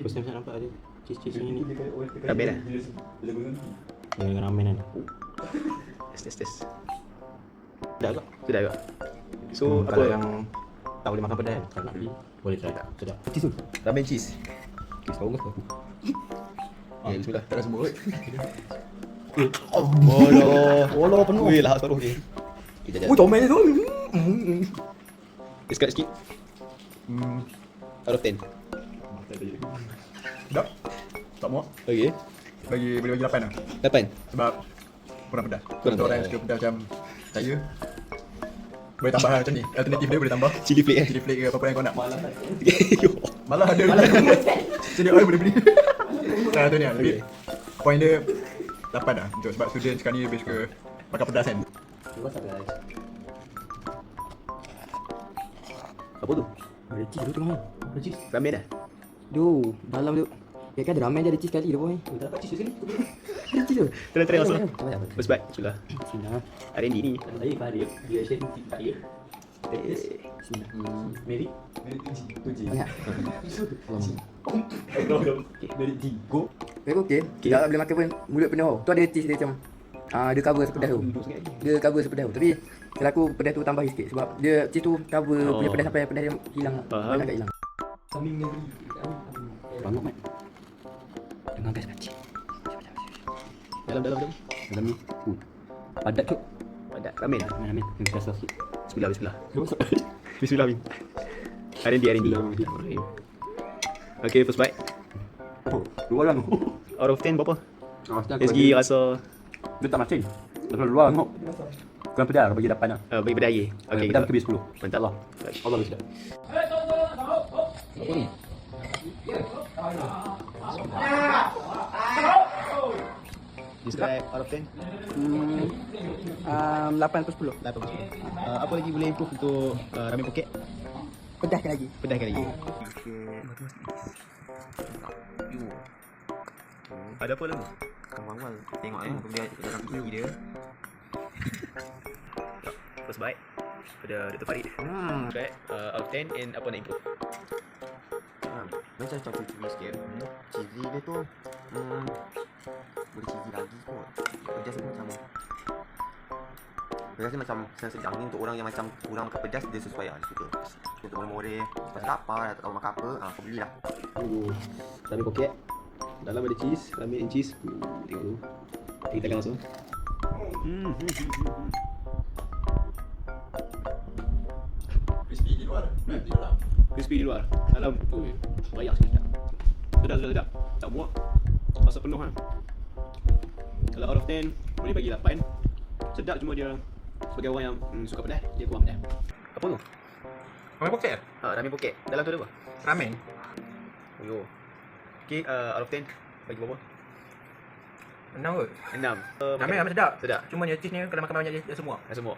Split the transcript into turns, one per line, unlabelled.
First time saya nampak ada cheese ni.
Ramen lah.
Dengan ramen kan.
Test.
Sedap tak?
Sudah agak. So apa
Kalau yang tak boleh makan pedas kan, kalau nak beli boleh try. Sedap.
cheese tu? Ramen cheese. Cheese bagus tu. Ya, bismillah.
Tak rasa mulut.
Allah penuh. Weh, lahap separuh okey. Kita
Oh, comel tu.
Describe sikit. Out of 10.
Sedap. Tak muak.
Okey.
Boleh bagi 8 lah.
8.
Sebab kurang pedas.
Kurang
Untuk orang yang
pedas.
suka pedas macam saya, boleh tambah macam ni. Alternatif dia boleh tambah
Chili flake
chili flake ke apa-apa yang kau nak.
Yo.
Malah ada. Jadi orang boleh beli. Nah, tu ni lah. Tapi point dia 8 lah. Untuk sebab student sekarang ni lebih suka makan pedas kan.
Apa tu?
Ada cheese tu tengah. Ada cheese.
Ramen dah.
Duh, dalam tu. Ya kan ada ramen dia ada cheese kali tu boy. Tak dapat cheese sekali. Ada cheese tu.
Try langsung.
Coba ya.
First bite. Bismillah.
Bismillah.
R&D ni.
Saya Farid. Dia saya Farid. Bismillah. Mary. Tuji. Banyak. Mary Go.
Memang okey. Tak boleh makan pun mulut penuh. Tu ada cheese dia macam dia cover sepedas tu. Dia cover sepedas tu. Tapi kalau aku pedas tu tambah sikit sebab dia cheese tu cover punya pedas sampai pedas dia hilang.
Faham.
Agak hilang.
Kambing negeri. Banyak mat. Dengan gas kecil.
Dalam.
Dalam ni. Padat tu.
Padat ramen.
Ramen. Yang kita sikit.
Bismillah. Bismillah Min. R&D. Okay, first bite.
Luar lah.
Out of 10 berapa? Dari
Dia
segi rasa
tak macam. Kalau luar tengok. Kurang pedas bagi 8 lah.
bagi pedas lagi. Okay,
pedas lebih 10.
mantap lah.
Allah sedap.
Apa ni? Describe out of 10.
8/10.
8. Apa lagi boleh improve untuk ramen poket?
Pedaskan lagi.
Pedaskan lagi. Ada apa lagi?
Awal-awal tengok aku lihat dalam gigi dia.
First bite pada Dr. Farid. Describe out of 10 and apa nak improve?
Macam cheesy sikit. Cheesy dia tu boleh cheesy lagi kot. Pedas tu macam pedas ni macam sedang ni untuk orang yang macam kurang makan pedas, dia sesuai lah, dia suka. Untuk orang more pasal lapar, tak tahu makan apa, kau belilah.
Ramen poket. Dalam ada cheese, ramen and cheese. Tengok dulu. Kita tekan langsung.
Crispy di luar, di dalam.
Crispy di luar. Dalam banyak sikit. Sedap. Tak muak. Rasa penuh kan. Kalau out of 10 boleh bagi 8. Sedap, cuma dia sebagai orang yang suka pedas, dia kurang pedas. Apa tu?
Ramen poket?
Ramen poket. Dalam tu ada apa?
Ramen.
Yo. Okay, out of 10 bagi berapa?
6 kot.
6.
Ramen sedap.
Sedap.
Cuma cheese ni kalau makan banyak dia semua.
Semua.